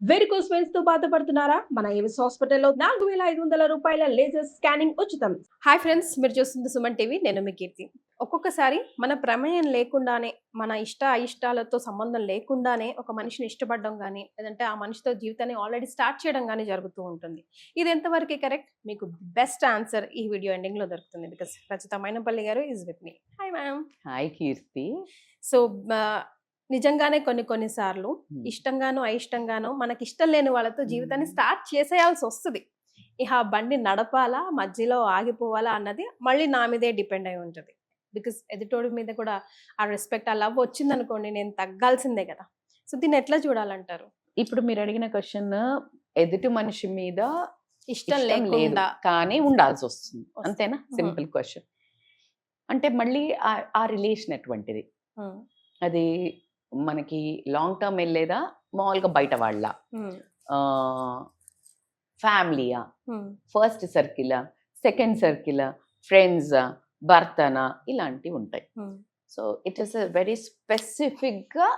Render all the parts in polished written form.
Varicose veins తో బాధపడుతున్నారా? మన ఏవిస్ హాస్పిటల్లో 4500 రూపాయల లేజర్ స్కానింగ్ ఉచితం. హాయ్ ఫ్రెండ్స్, మీరు చూస్తుంది సుమన్ టీవీ. నేను మీ కీర్తి. ఒక్కొక్కసారి మన ప్రమేయం లేకుండానే, మన ఇష్ట అయిష్టాలతో సంబంధం లేకుండానే ఒక మనిషిని ఇష్టపడడం కానీ, లేదంటే ఆ మనిషితో జీవితాన్ని ఆల్రెడీ స్టార్ట్ చేయడం కానీ జరుగుతూ ఉంటుంది. ఇది ఎంతవరకు కరెక్ట్? మీకు బెస్ట్ ఆన్సర్ ఈ వీడియో ఎండింగ్ లో దొరుకుతుంది. Because Rachitha Mynampally garu is with me. Hi ma'am. Hi Keerthi. So నిజంగానే కొన్ని సార్లు ఇష్టంగానో అయిష్టంగానో మనకి ఇష్టం లేని వాళ్ళతో జీవితాన్ని స్టార్ట్ చేసేయాల్సి వస్తుంది. ఇక ఆ బండి నడపాలా, మధ్యలో ఆగిపోవాలా అన్నది మళ్ళీ నా మీదే డిపెండ్ అయి ఉంటుంది. బికాస్ ఎదుటోడి మీద కూడా ఆ రెస్పెక్ట్, ఆ లవ్ వచ్చిందనుకోండి, నేను తగ్గాల్సిందే కదా. సో దీన్ని ఎట్లా చూడాలంటారు? ఇప్పుడు మీరు అడిగిన క్వశ్చన్ ఎదుటి మనిషి మీద ఇష్టం లేదు లేకుండా కానీ ఉండాల్సి వస్తుంది, అంతేనా? Simple question. అంటే మళ్ళీ ఆ రిలేషన్ ఎటువంటిది? అది మనకి లాంగ్ టర్మ్ వెళ్ళేదా, మామూలుగా బయట వాళ్ళ, ఫ్యామిలీయా, ఫస్ట్ సర్కిలా, సెకండ్ సర్కిలా, ఫ్రెండ్సా, భర్తనా, ఇలాంటివి ఉంటాయి. So it is very specific గా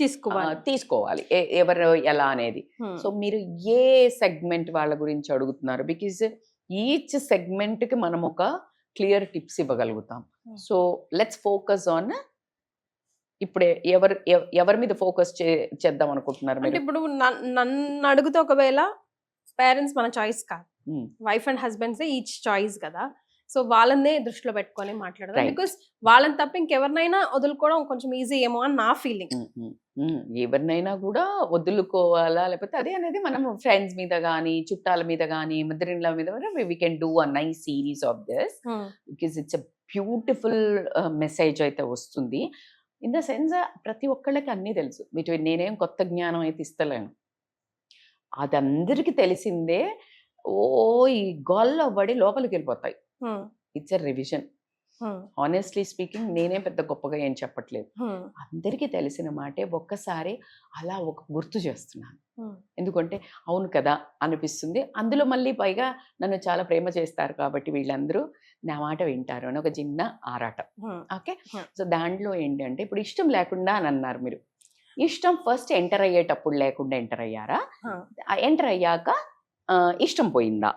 తీసుకోవాలి ఎవరు ఎలా అనేది. సో మీరు ఏ సెగ్మెంట్ వాళ్ళ గురించి అడుగుతున్నారు? బికాజ్ ఈచ్ సెగ్మెంట్ కి మనం ఒక క్లియర్ టిప్స్ ఇవ్వగలుగుతాం. సో లెట్స్ ఫోకస్ ఆన్ ఇప్పుడు ఎవరి మీద ఫోకస్ చేద్దాం అనుకుంటున్నారు మీరు? ఇప్పుడు నన్ను అడుగుతూ, ఒకవేళ పేరెంట్స్ మన చాయిస్ కాదు, wife and husbands each choice కదా. సో వాళ్ళనే దృష్టిలో పెట్టుకొని మాట్లాడదాం. బికాస్ వాళ్ళని తప్ప ఇంకెవరినైనా వదులుకోవడం కొంచెం ఈజీ ఏమో అని నా ఫీలింగ్. ఎవరినైనా కూడా వదులుకోవాలా, లేకపోతే అదే అనేది మనం ఫ్రెండ్స్ మీద కానీ, చుట్టాల మీద కానీ, మదర్-ఇన్-లా మీద we can do a nice series of this. Because it's a beautiful message అయితే వస్తుంది. ఇన్ ద సెన్స్ ప్రతి ఒక్కళ్ళకి అన్నీ తెలుసు. నేనేం కొత్త జ్ఞానం అయితే ఇస్తలేను, అది అందరికీ తెలిసిందే. ఈ గోల్లో పడి లోపలికి వెళ్ళిపోతాయి. It's a revision. Honestly speaking, నేనే పెద్ద గొప్పగా ఏం చెప్పట్లేదు, అందరికీ తెలిసిన మాటే. ఒక్కసారి అలా ఒక గుర్తు చేస్తున్నాను, ఎందుకంటే అవును కదా అనిపిస్తుంది. అందులో మళ్ళీ పైగా నన్ను చాలా ప్రేమ చేస్తారు కాబట్టి వీళ్ళందరూ నా మాట వింటారు అని ఒక చిన్న ఆరాటం. ఓకే, సో దాంట్లో ఏంటంటే, ఇప్పుడు ఇష్టం లేకుండా అని అన్నారు మీరు. ఇష్టం ఫస్ట్ ఎంటర్ అయ్యేటప్పుడు లేకుండా ఎంటర్ అయ్యారా? ఎంటర్ అయ్యాక ఇష్టం పోయిందా?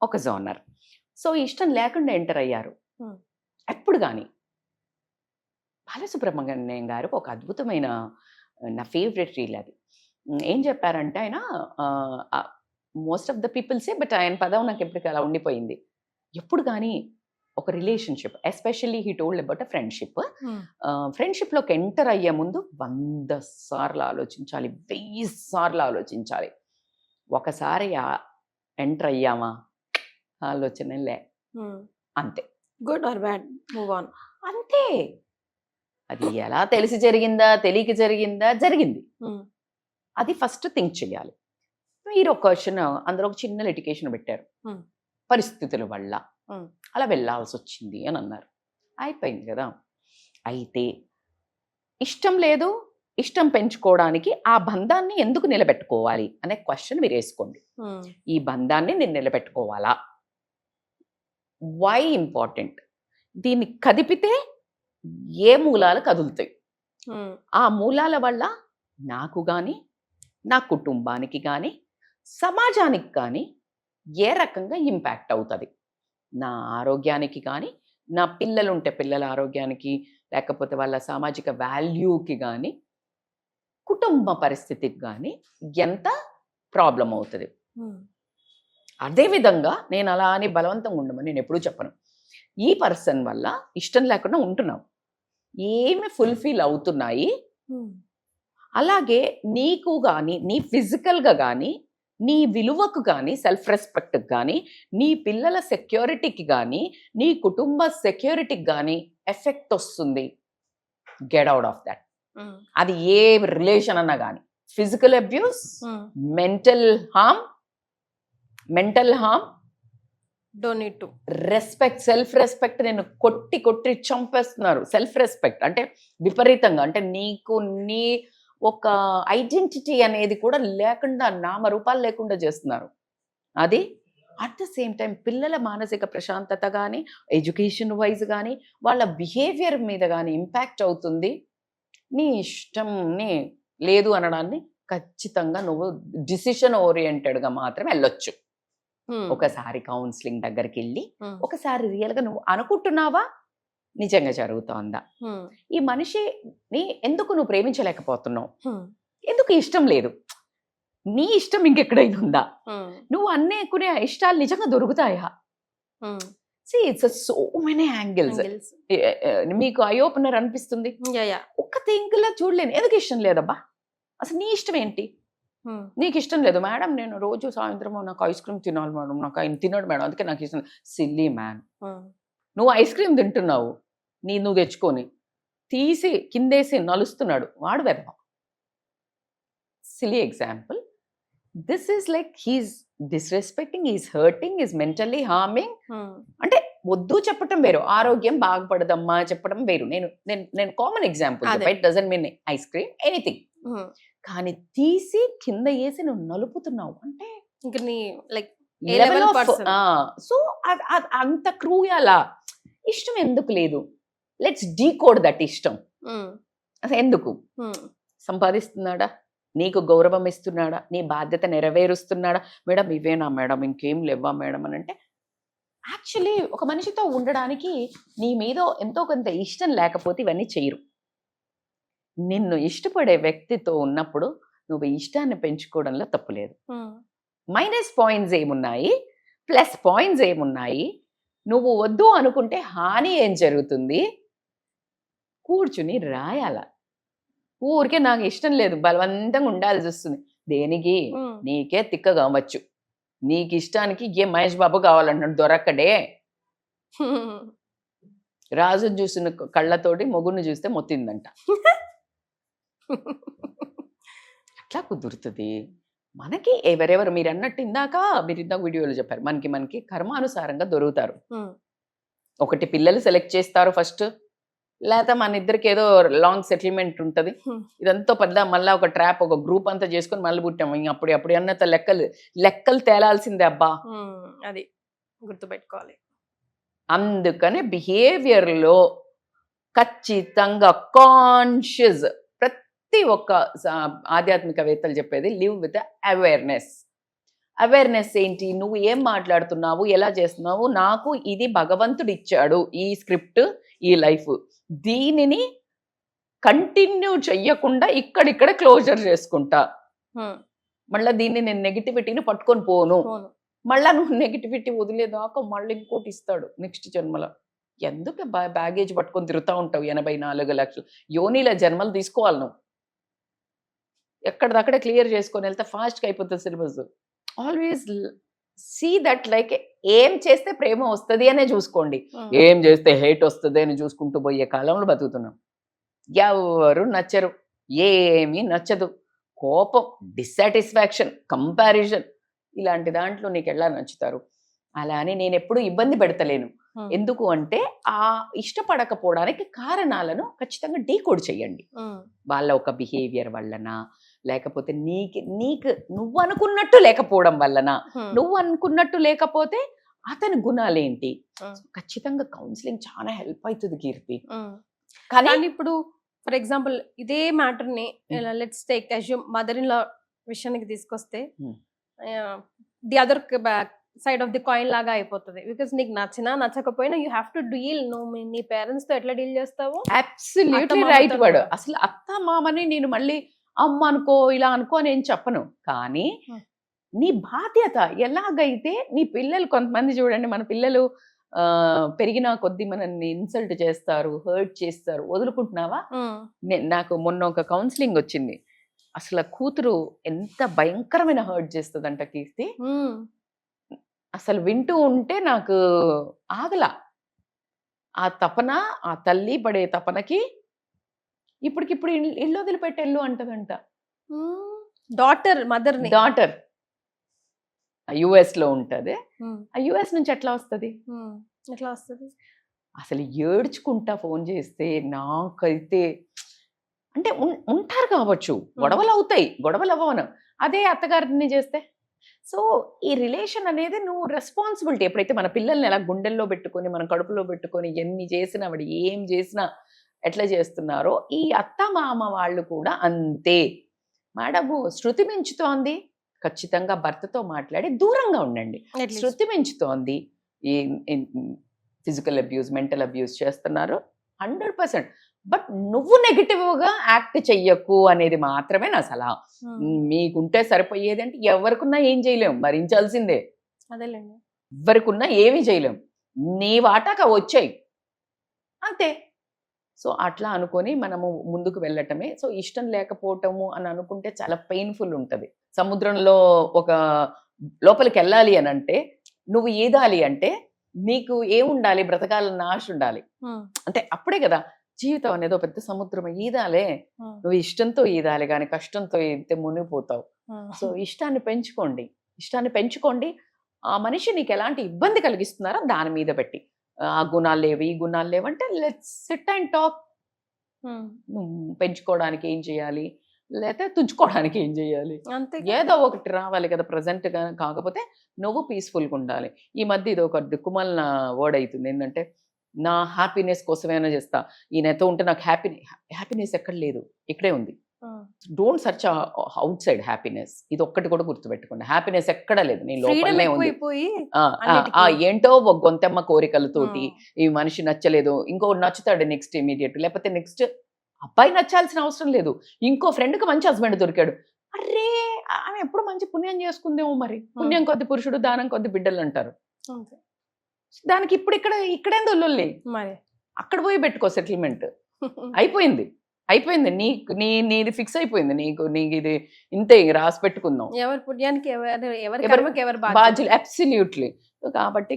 ఒక జోనర్. సో ఇష్టం లేకుండా ఎంటర్ అయ్యారు ఎప్పుడు కానీ. బాలసుబ్రహ్మణ్యం గారు ఒక అద్భుతమైన, నా ఫేవరెట్ రీల్ అది. ఏం చెప్పారంటే ఆయన, మోస్ట్ ఆఫ్ ద పీపుల్సే, బట్ ఆయన పదం నాకు ఎప్పటికీ అలా ఉండిపోయింది. ఎప్పుడు కానీ ఒక relationship, especially he told about a friendship. ఫ్రెండ్షిప్లోకి ఎంటర్ అయ్యే ముందు 100 సార్లు ఆలోచించాలి, 1000 సార్లు ఆలోచించాలి. ఒకసారి ఎంటర్ అయ్యామా, ఆలోచనలే, అంతే. Good or bad, move on, అంతే. అది ఎలా తెలిసి జరిగిందా, తెలియక జరిగిందా, జరిగింది. అది ఫస్ట్ థింక్ చేయాలి. మీరు ఒక క్వశ్చన్, అందులో ఒక చిన్న లిటికేషన్ పెట్టారు, పరిస్థితుల వల్ల అలా వెళ్ళాల్సి వచ్చింది అని అన్నారు. అయిపోయింది కదా. అయితే ఇష్టం లేదు, ఇష్టం పెంచుకోవడానికి ఆ బంధాన్ని ఎందుకు నిలబెట్టుకోవాలి అనే క్వశ్చన్ మీరు వేసుకోండి. ఈ బంధాన్ని నేను నిలబెట్టుకోవాలా? Why important? దీన్ని కదిపితే ఏ మూలాలు కదులుతాయి? ఆ మూలాల వల్ల నాకు కానీ, నా కుటుంబానికి కానీ, సమాజానికి కానీ ఏ రకంగా ఇంపాక్ట్ అవుతుంది? నా ఆరోగ్యానికి కానీ, నా పిల్లలు ఉంటే పిల్లల ఆరోగ్యానికి, లేకపోతే వాళ్ళ సామాజిక వాల్యూకి కానీ, కుటుంబ పరిస్థితికి కానీ ఎంత ప్రాబ్లం అవుతుంది? అదేవిధంగా నేను అలా అని బలవంతంగా ఉండమని నేను ఎప్పుడూ చెప్పను. ఈ పర్సన్ వల్ల ఇష్టం లేకుండా ఉంటున్నావు, ఏమి ఫుల్ఫిల్ అవుతున్నాయి, అలాగే నీకు కానీ, నీ ఫిజికల్గా కానీ, నీ విలువకు కానీ, సెల్ఫ్ రెస్పెక్ట్కి కానీ, నీ పిల్లల సెక్యూరిటీకి కానీ, నీ కుటుంబ సెక్యూరిటీకి కానీ ఎఫెక్ట్ వస్తుంది. Get out of that. అది ఏ రిలేషన్ అన్నా కానీ, physical abuse, mental harm, don't need to respect, self respect నేను కొట్టి చంపేస్తున్నారు. సెల్ఫ్ రెస్పెక్ట్ అంటే విపరీతంగా, అంటే నీకు నీ ఒక ఐడెంటిటీ అనేది కూడా లేకుండా, నామరూపాలు లేకుండా చేస్తున్నారు. అది అట్ ద సేమ్ టైం పిల్లల మానసిక ప్రశాంతత కానీ, ఎడ్యుకేషన్ వైజ్ కానీ, వాళ్ళ బిహేవియర్ మీద కానీ ఇంపాక్ట్ అవుతుంది. నీ ఇష్టం నీ లేదు అనడాన్ని ఖచ్చితంగా నువ్వు డిసిషన్ ఓరియంటెడ్గా మాత్రం వెళ్ళొచ్చు. ఒకసారి కౌన్సిలింగ్ దగ్గరికి వెళ్ళి ఒకసారి రియల్గా నువ్వు అనుకుంటున్నావా, నిజంగా జరుగుతోందా, ఈ మనిషిని ఎందుకు నువ్వు ప్రేమించలేకపోతున్నావు, ఎందుకు ఇష్టం లేదు, నీ ఇష్టం ఇంకెక్కడైనా ఉందా, నువ్వు అనుకునే ఇష్టాలు నిజంగా దొరుకుతాయా. See, it's so many angles. మీకు ఐ ఓపెనర్ అనిపిస్తుంది. ఒక్క థింక్లా చూడలేను, ఎందుకు ఇష్టం లేదబ్బా, అసలు నీ ఇష్టం ఏంటి, నీకు ఇష్టం లేదు మేడం, నేను రోజు సాయంత్రం నాకు ఐస్ క్రీమ్ తినాలి మేడం, నాకు ఆయన తిన్నాడు మేడం, అందుకే నాకు ఇష్టం. సిల్లీ మ్యాన్, నువ్వు ఐస్ క్రీమ్ తింటున్నావు, నువ్వు తెచ్చుకొని తీసి కిందేసి నలుస్తున్నాడు వాడు వెదవ. Silly example. This is like he's disrespecting, is hurting, is mentally harming. అంటే వద్దు చెప్పటం వేరు, ఆరోగ్యం బాగుపడదమ్మా చెప్పడం వేరు. నేను common example, it doesn't mean ice cream anything. కానీ తీసి కింద వేసి నువ్వు నలుపుతున్నావు అంటే సో అంత క్రూయలా. ఇష్టం ఎందుకు లేదు, లెట్స్ డీకోడ్ దట్ ఇష్టం. అసలు ఎందుకు సంపాదిస్తున్నాడా, నీకు గౌరవం ఇస్తున్నాడా, నీ బాధ్యత నెరవేరుస్తున్నాడా, మేడం ఇవేనా మేడం ఇంకేం లేవా మేడం అని అంటే, యాక్చువల్లీ ఒక మనిషితో ఉండడానికి నీ మీద ఎంతో కొంత ఇష్టం లేకపోతే ఇవన్నీ చేయరు. నిన్ను ఇష్టపడే వ్యక్తితో ఉన్నప్పుడు నువ్వు ఇష్టాన్ని పెంచుకోవడంలో తప్పులేదు. మైనస్ పాయింట్స్ ఏమున్నాయి, ప్లస్ పాయింట్స్ ఏమున్నాయి, నువ్వు వద్దు అనుకుంటే హాని ఏం జరుగుతుంది, కూర్చుని రాయాల. ఊరికే నాకు ఇష్టం లేదు బలవంతంగా ఉండాల్సి వస్తుంది దేనికి, నీకే తిక్క కావచ్చు, నీకు ఇష్టానికి ఏ మహేష్ బాబు కావాలన్నాడు దొరకడే. రాజు చూసిన కళ్ళతోటి మొగుడిని చూస్తే మొత్తిందంట. అట్లా కుదురుతుంది మనకి. ఎవరెవరు మీరు అన్నట్టు ఇందాక వీడియోలో చెప్పారు, మనకి కర్మానుసారంగా దొరుకుతారు. ఒకటి పిల్లలు సెలెక్ట్ చేస్తారు ఫస్ట్, లేకపోతే మన ఇద్దరికి ఏదో లాంగ్ సెటిల్మెంట్ ఉంటుంది. ఇదంతా పెద్ద మళ్ళీ ఒక ట్రాప్, ఒక గ్రూప్ అంతా చేసుకొని మళ్ళీ పుట్టాము. ఇంక అప్పుడు అన్నంత లెక్కలు తేలాల్సిందే అబ్బా, అది గుర్తుపెట్టుకోవాలి. అందుకనే బిహేవియర్లో ఖచ్చితంగా కాన్షియస్, ప్రతి ఒక్క ఆధ్యాత్మికవేత్తలు చెప్పేది లివ్ విత్ అవేర్నెస్. అవేర్నెస్ ఏంటి, నువ్వు ఏం మాట్లాడుతున్నావు, ఎలా చేస్తున్నావు, నాకు ఇది భగవంతుడు ఇచ్చాడు ఈ స్క్రిప్ట్, ఈ లైఫ్, దీనిని కంటిన్యూ చెయ్యకుండా ఇక్కడిక్కడ క్లోజర్ చేసుకుంటా, మళ్ళీ దీన్ని నేను నెగిటివిటీని పట్టుకొని పోను, మళ్ళా నువ్వు నెగిటివిటీ వదిలేదాకా మళ్ళీ ఇంకోటి ఇస్తాడు నెక్స్ట్ జన్మలో. ఎందుకు బ్యాగేజ్ పట్టుకొని తిరుగుతూ ఉంటావు 84 లక్షలు యోనిల జన్మలు తీసుకోవాలి నువ్వు. ఎక్కడిదక్కడే క్లియర్ చేసుకొని వెళ్తే ఫాస్ట్గా అయిపోతుంది syllabus. Always see that like ఏం చేస్తే ప్రేమ వస్తుంది అనే చూసుకోండి, ఏం చేస్తే హేట్ వస్తుంది అని చూసుకుంటూ పోయే కాలంలో బతుకుతున్నాం. ఎవరు నచ్చరు, ఏమీ నచ్చదు, కోపం, డిస్సాటిస్ఫాక్షన్, కంపారిజన్, ఇలాంటి దాంట్లో నీకు ఎలా నచ్చుతారు. అలా అని నేను ఎప్పుడూ ఇబ్బంది పెడతలేను. ఎందుకు అంటే ఆ ఇష్టపడకపోవడానికి కారణాలను ఖచ్చితంగా డీకోడ్ చేయండి. వాళ్ళ ఒక బిహేవియర్ వల్లన, లేకపోతే నీకు నువ్వు అనుకున్నట్టు లేకపోవడం వల్లన, నువ్వు అనుకున్నట్టు లేకపోతే అతని గుణాలేంటి. ఖచ్చితంగా కౌన్సిలింగ్ చాలా హెల్ప్ అవుతుంది కీర్తి. కానీ ఇప్పుడు ఫర్ ఎగ్జాంపుల్ ఇదే మ్యాటర్ని let's take assume mother in law విషయానికి తీసుకొస్తే the other side of the coin లాగా అయిపోతుంది. బికాస్ నీకు నచ్చినా నచ్చకపోయినా యూ హ్యావ్ టు డీల్. నువ్వు నీ పేరెంట్స్ తో ఎట్లా డీల్ చేస్తావు. Absolutely right word. అసలు అత్త మామని నేను మళ్ళీ అమ్మ అనుకో ఇలా అనుకో అని ఏం చెప్పను, కానీ నీ బాధ్యత ఎలాగైతే నీ పిల్లలు, కొంతమంది చూడండి మన పిల్లలు పెరిగిన కొద్దీ మనల్ని ఇన్సల్ట్ చేస్తారు, హర్ట్ చేస్తారు, వదులుకుంటున్నావా. నాకు మొన్న ఒక కౌన్సిలింగ్ వచ్చింది, అసలు కూతురు ఎంత భయంకరమైన హర్ట్ చేస్తుందంట కీర్తి. అసలు వింటూ ఉంటే నాకు ఆగలా ఆ తపన, ఆ తల్లి పడే తపనకి. ఇప్పటికిప్పుడు ఇల్లు వదిలిపెట్టెళ్ళు అంటదంట. డాటర్ US లో ఉంటది. ఆ US నుంచి ఎట్లా వస్తుంది, అసలు ఏడ్చుకుంటా ఫోన్ చేస్తే నాకైతే, అంటే ఉంటారు కావచ్చు, గొడవలు అవుతాయి, గొడవలు అవ్వను, అదే అత్తగారిని చేస్తే. సో ఈ రిలేషన్ అనేది నువ్వు రెస్పాన్సిబిలిటీ. ఎప్పుడైతే మన పిల్లల్ని ఎలా గుండెల్లో పెట్టుకొని మన కడుపులో పెట్టుకొని ఎన్ని చేసినా వాడు ఏం చేసినా ఎట్లా చేస్తున్నారో, ఈ అత్త మామ వాళ్ళు కూడా అంతే. మేడము శృతి మించుతోంది, ఖచ్చితంగా భర్తతో మాట్లాడి దూరంగా ఉండండి. శృతి మించుతోంది, ఈ ఫిజికల్ అబ్యూస్, మెంటల్ అబ్యూస్ చేస్తున్నారు 100%. బట్ నువ్వు నెగిటివ్గా యాక్ట్ చెయ్యకు అనేది మాత్రమే నా సలహా. మీకుంటే సరిపోయేది అంటే ఎవరికున్నా ఏం చేయలేం, భరించాల్సిందే. అదేలేండి. ఎవరికున్నా ఏమీ చేయలేం, నీ వాటాక వచ్చాయి అంతే. సో అట్లా అనుకొని మనము ముందుకు వెళ్ళటమే. సో ఇష్టం లేకపోవటము అని అనుకుంటే చాలా పెయిన్ఫుల్ ఉంటుంది. సముద్రంలో ఒక లోపలికి వెళ్ళాలి అని అంటే, నువ్వు ఈదాలి అంటే నీకు ఏముండాలి, బ్రతకాలన్న ఆశ ఉండాలి. అంటే అప్పుడే కదా జీవితం అనేది ఒక పెద్ద సముద్రం. ఈదాలే, నువ్వు ఇష్టంతో ఈదాలి, కానీ కష్టంతో ఈదితే మునిగిపోతావు. సో ఇష్టాన్ని పెంచుకోండి. ఆ మనిషి నీకు ఎలాంటి ఇబ్బంది కలిగిస్తున్నారో దాని మీద పెట్టి, ఆ గుణాలు లేవు, ఈ గుణాలు లేవు అంటే లెట్స్ సిట్ అండ్ టాక్. పెంచుకోవడానికి ఏం చేయాలి, లేకపోతే తుంచుకోవడానికి ఏం చేయాలి, అంతే. ఏదో ఒకటి రావాలి కదా ప్రజెంట్ గా. కాకపోతే నువ్వు పీస్ఫుల్గా ఉండాలి. ఈ మధ్య ఇది ఒక దిక్కుమాలిన వర్డ్ అవుతుంది ఏంటంటే, నా హ్యాపీనెస్ కోసమేనా చేస్తా, ఈయనతో ఉంటే నాకు హ్యాపీనెస్ ఎక్కడ లేదు, ఇక్కడే ఉంది. Don't search out side happiness. ఇది ఒక్కటి కూడా గుర్తుపెట్టుకోండి, హ్యాపీనెస్ ఎక్కడ లేదు, నీ లోపలనే ఉంది. ఏంటో ఒక గొంతెమ్మ కోరికలతోటి ఈ మనిషి నచ్చలేదు, ఇంకో నచ్చుతాడు నెక్స్ట్ ఇమీడియట్, లేకపోతే నెక్స్ట్ అబ్బాయి నచ్చాల్సిన అవసరం లేదు, ఇంకో ఫ్రెండ్కి మంచి హస్బెండ్ దొరికాడు, అరే ఆమె ఎప్పుడు మంచి పుణ్యం చేసుకుందేమో, మరి పుణ్యం కొద్ది పురుషుడు, దానం కొద్ది బిడ్డలు అంటారు. దానికి ఇప్పుడు ఇక్కడేందో లొల్లి, మరి అక్కడ పోయి పెట్టుకో సెటిల్మెంట్. అయిపోయింది నీది ఫిక్స్ అయిపోయింది. నీకు ఇది ఇంతే, రాసి పెట్టుకుందాం. ఎవరి పుణ్యానికి ఎవరి బాధ్యులు. అబ్సల్యూట్లీ. కాబట్టి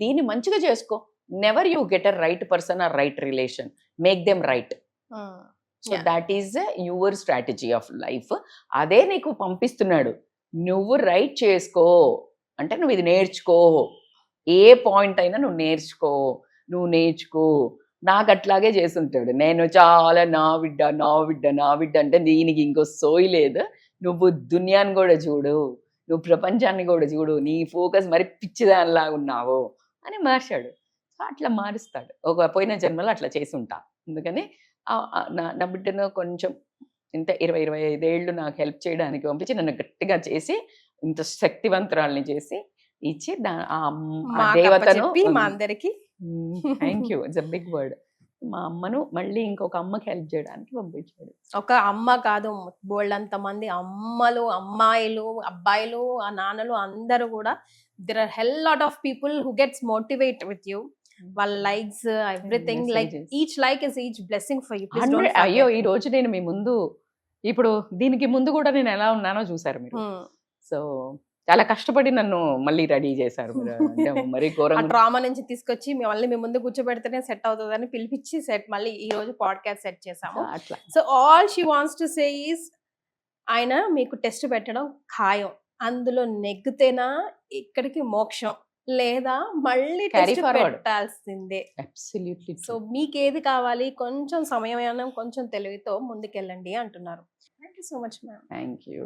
దీన్ని మంచిగా చేసుకో. Never you get a right person are right relation, make them right. So that is your strategy of life. అదే నీకు పంపిస్తున్నాడు, నువ్వు రైట్ చేసుకో అంటే నువ్వు ఇది నేర్చుకో. ఏ పాయింట్ అయినా నువ్వు నేర్చుకో. నాకు అట్లాగే చేస్తుంటాడు. నేను చాలా నా బిడ్డ అంటే దీనికి ఇంకో సోయి లేదు. నువ్వు దునియాని కూడా చూడు, నువ్వు ప్రపంచాన్ని కూడా చూడు, నీ ఫోకస్ మరి పిచ్చిదానిలాగా ఉన్నావు అని మార్చాడు. సో అట్లా మారుస్తాడు. ఒక పోయిన జన్మలో అట్లా చేసి ఉంటా. అందుకని నా బిడ్డను కొంచెం ఇంత 20-25 ఏళ్ళు నాకు హెల్ప్ చేయడానికి పంపించి, నన్ను గట్టిగా చేసి ఇంత శక్తివంతురాల్ని చేసి ఇచ్చి ఆ దేవతను మా అందరికి thank you, it's a big word. మా అమ్మను మళ్ళీ ఇంకొక అమ్మకి హెల్ప్ చేయడానికి పంపించాడు. ఒక అమ్మ కాదు, బోల్డంత మంది అమ్మలు, అమ్మాయిలు, అబ్బాయిలు, ఆ నాన్నలు అందరూ కూడా, there are hell lot of people who gets motivate with you. వాళ్ళ likes, everything, like each like is each blessing for you. అయ్యో, ఈ రోజు నేను మీ ముందు, ఇప్పుడు దీనికి ముందు కూడా నేను ఎలా ఉన్నానో చూసారు మీరు. సో చాలా కష్టపడి నన్ను మళ్ళీ రెడీ చేశారు. మరి డ్రామా నుంచి తీసుకొచ్చి మళ్ళీ మీ ముందు కూర్చోబెడితేనే సెట్ అవుతుందని పిలిపించి మళ్ళీ ఈ రోజు పాడ్కాస్ట్ సెట్ చేసాము. So all she wants to say is, ఆయన మీకు టెస్ట్ పెట్టడం ఖాయం. అందులో నెగ్గితేనా ఇక్కడికి మోక్షం, లేదా మళ్ళీ టెస్ట్ పెట్టాల్సిందే. సో మీకు ఏది కావాలి, కొంచెం సమయం, కొంచెం తెలివితో ముందుకెళ్ళండి అంటున్నారు. Thank you so much ma'am. Thank you.